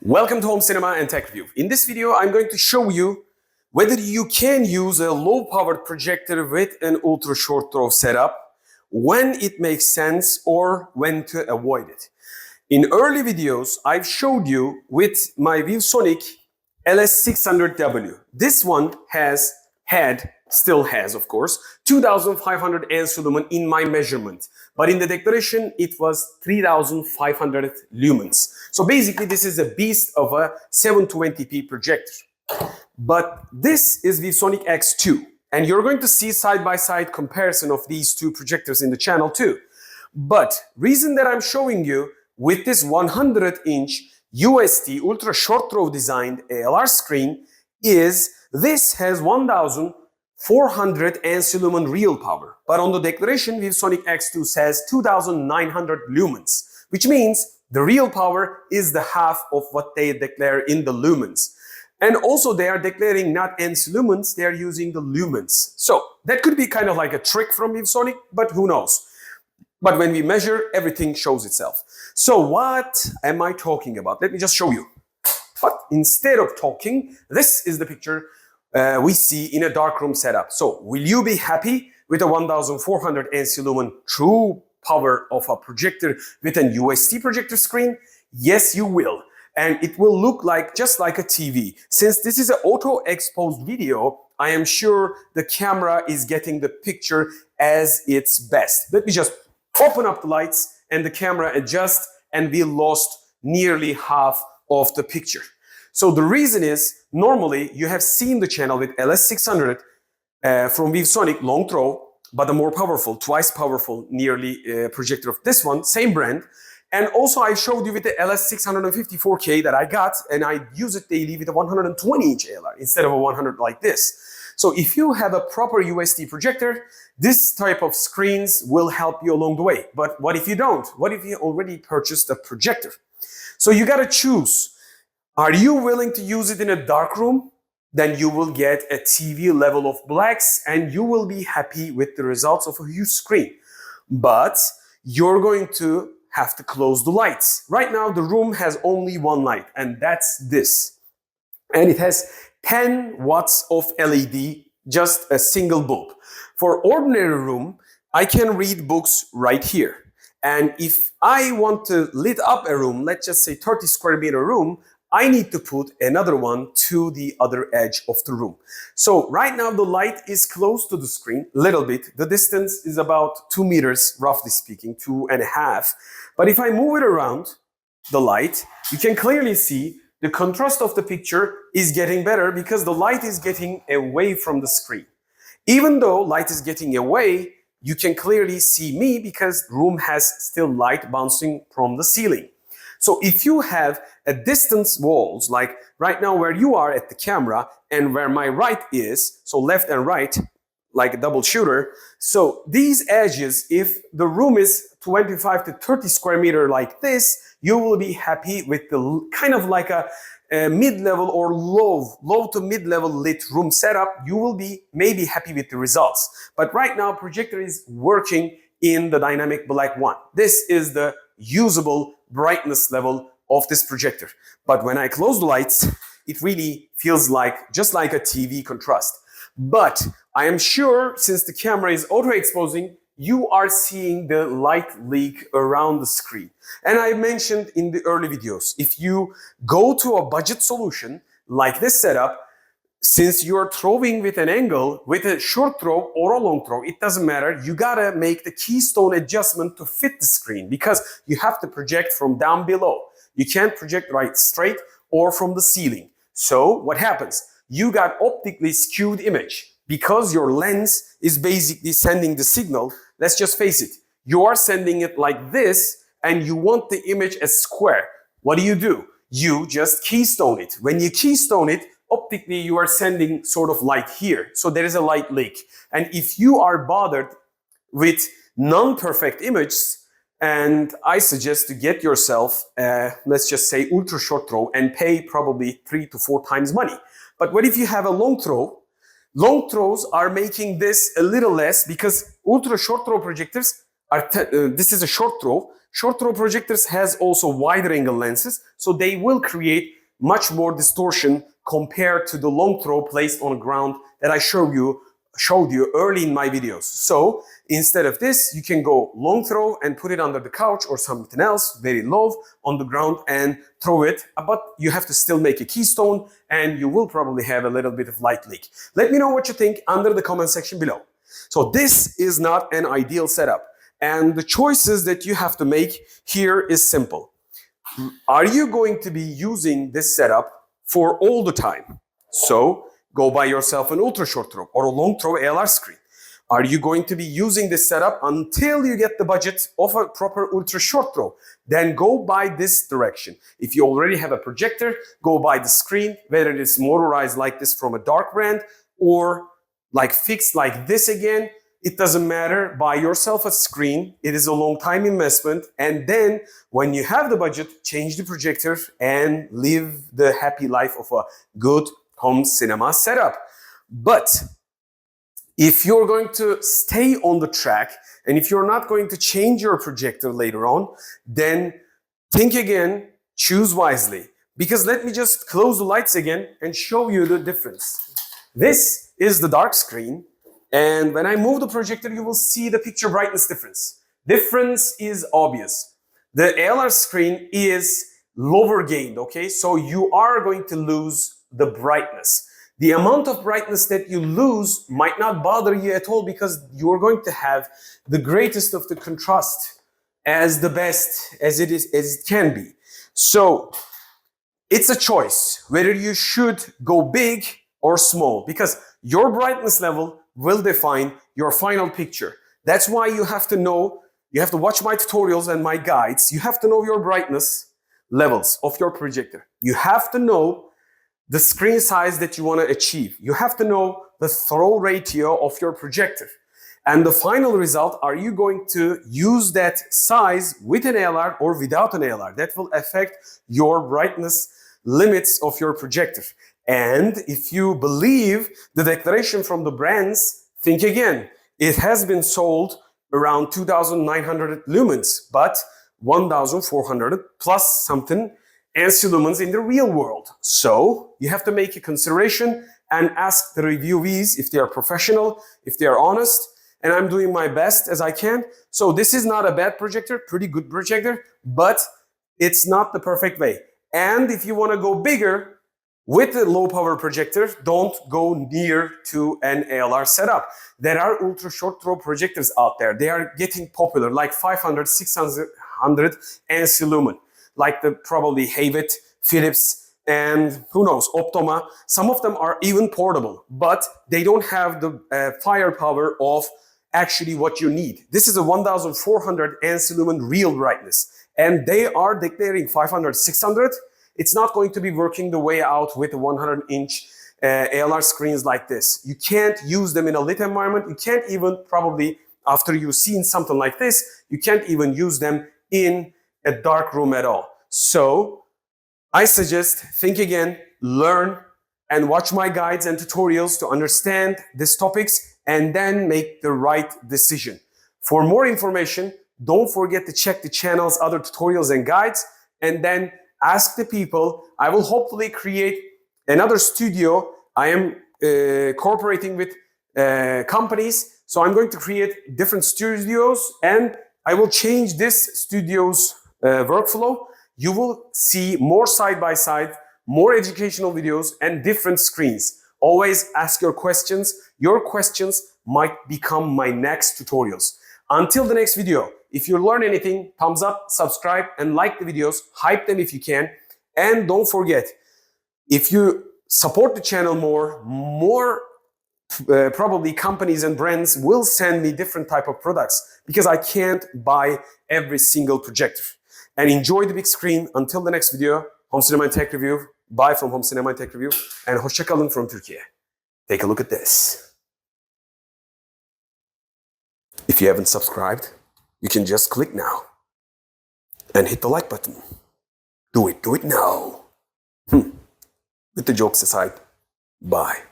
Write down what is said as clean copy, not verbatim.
Welcome to Home Cinema and Tech Review. In this video, I'm going to show you whether you can use a low-powered projector with an ultra-short throw setup, when it makes sense or when to avoid it. In early videos, I've showed you with my ViewSonic LS600W. This one still has, of course, 2500 lumen in my measurement. But in the declaration, it was 3500 lumens. So basically, this is a beast of a 720p projector. But this is ViewSonic X2. And you're going to see side-by-side comparison of these two projectors in the channel too. But reason that I'm showing you with this 100-inch UST ultra short throw designed ALR screen is this has 1400 lumen real power. But on the declaration, ViewSonic X2 says 2900 lumens, which means the real power is the half of what they declare in the lumens. And also they are declaring not ANS lumens, they are using the lumens. So that could be kind of like a trick from ViewSonic, but who knows? But when we measure, everything shows itself. So what am I talking about? Let me just show you. But instead of talking, this is the picture we see in a darkroom setup. So will you be happy with a 1400 ANS lumen true power of a projector with an UST projector screen? Yes, you will. And it will look like just like a TV. Since this is an auto-exposed video, I am sure the camera is getting the picture as its best. Let me just open up the lights and the camera adjust, and we lost nearly half of the picture. So the reason is, normally you have seen the channel with LS600 from ViewSonic long throw, but a more powerful, twice powerful nearly projector of this one, same brand. And also I showed you with the LS654K that I got, and I use it daily with a 120-inch ALR instead of a 100 like this. So if you have a proper UST projector, this type of screens will help you along the way. But what if you don't? What if you already purchased a projector? So you gotta choose. Are you willing to use it in a dark room? Then you will get a TV level of blacks and you will be happy with the results of a huge screen. But you're going to have to close the lights. Right now, the room has only one light, and that's this. And it has 10 watts of LED, just a single bulb. For ordinary room, I can read books right here. And if I want to lit up a room, let's just say 30 square meter room, I need to put another one to the other edge of the room. So right now the light is close to the screen, little bit. The distance is about 2 meters, roughly speaking, 2.5. But if I move it around the light, you can clearly see the contrast of the picture is getting better because the light is getting away from the screen. Even though light is getting away, you can clearly see me because room has still light bouncing from the ceiling. So if you have a distance walls, like right now where you are at the camera and where my right is, so left and right, like a double shooter. So these edges, if the room is 25 to 30 square meter like this, you will be happy with the kind of like a mid-level or low to mid-level lit room setup. You will be maybe happy with the results. But right now, projector is working in the dynamic black one. This is the usable brightness level of this projector. But when I close the lights, it really feels like just like a TV contrast. But I am sure since the camera is auto-exposing, you are seeing the light leak around the screen. And I mentioned in the early videos, if you go to a budget solution like this setup, since you're throwing with an angle, with a short throw or a long throw, it doesn't matter. You gotta make the keystone adjustment to fit the screen because you have to project from down below. You can't project right straight or from the ceiling. So what happens? You got optically skewed image because your lens is basically sending the signal. Let's just face it. You are sending it like this and you want the image as square. What do? You just keystone it. When you keystone it, optically, you are sending sort of light here. So there is a light leak. And if you are bothered with non-perfect images, and I suggest to get yourself, let's just say ultra short throw and pay probably 3 to 4 times money. But what if you have a long throw? Long throws are making this a little less because ultra short throw projectors this is a short throw. Short throw projectors has also wider angle lenses, so they will create much more distortion compared to the long throw placed on the ground that I showed you early in my videos. So instead of this, you can go long throw and put it under the couch or something else, very low on the ground, and throw it. But you have to still make a keystone, and you will probably have a little bit of light leak. Let me know what you think under the comment section below. So this is not an ideal setup. And the choices that you have to make here is simple. Are you going to be using this setup for all the time? So go buy yourself an ultra short throw or a long throw ALR screen. Are you going to be using this setup until you get the budget of a proper ultra short throw? Then go buy this direction. If you already have a projector, go buy the screen, whether it is motorized like this from a dark brand or like fixed like this again. It doesn't matter. Buy yourself a screen. It is a long time investment. And then when you have the budget, change the projector and live the happy life of a good home cinema setup. But if you're going to stay on the track and if you're not going to change your projector later on, then think again, choose wisely. Because let me just close the lights again and show you the difference. This is the dark screen. And when I move the projector, you will see the picture brightness difference. Difference is obvious. The ALR screen is lower gained, okay? So you are going to lose the brightness. The amount of brightness that you lose might not bother you at all because you're going to have the greatest of the contrast as the best as it can be. So it's a choice whether you should go big or small because your brightness level will define your final picture. That's why you have to know, you have to watch my tutorials and my guides. You have to know your brightness levels of your projector. You have to know the screen size that you want to achieve. You have to know the throw ratio of your projector. And the final result, are you going to use that size with an ALR or without an ALR? That will affect your brightness limits of your projector. And if you believe the declaration from the brands, think again. It has been sold around 2,900 lumens, but 1,400 plus something ANSI lumens in the real world. So you have to make a consideration and ask the reviewees if they are professional, if they are honest, and I'm doing my best as I can. So this is not a bad projector, pretty good projector, but it's not the perfect way. And if you want to go bigger, with a low power projector, don't go near to an ALR setup. There are ultra short throw projectors out there. They are getting popular, like 500, 600 ANSI lumen, like the probably Havit, Philips, and who knows, Optoma. Some of them are even portable, but they don't have the firepower of actually what you need. This is a 1,400 ANSI lumen real brightness, and they are declaring 500, 600. It's not going to be working the way out with a 100-inch ALR screens like this. You can't use them in a lit environment. You can't even probably, after you've seen something like this, you can't even use them in a dark room at all. So I suggest think again, learn, and watch my guides and tutorials to understand these topics and then make the right decision. For more information, don't forget to check the channel's other tutorials and guides, and then ask the people. I will hopefully create another studio. I am cooperating with companies, so I'm going to create different studios and I will change this studio's workflow. You will see more side-by-side, more educational videos and different screens. Always ask your questions. Your questions might become my next tutorials. Until the next video, if you learn anything, thumbs up, subscribe, and like the videos. Hype them if you can. And don't forget, if you support the channel more probably companies and brands will send me different type of products because I can't buy every single projector. And enjoy the big screen. Until the next video, Home Cinema and Tech Review. Bye from Home Cinema and Tech Review. And hoşça kalın from Turkey. Take a look at this. If you haven't subscribed, you can just click now and hit the like button. Do it now. With the jokes aside, bye.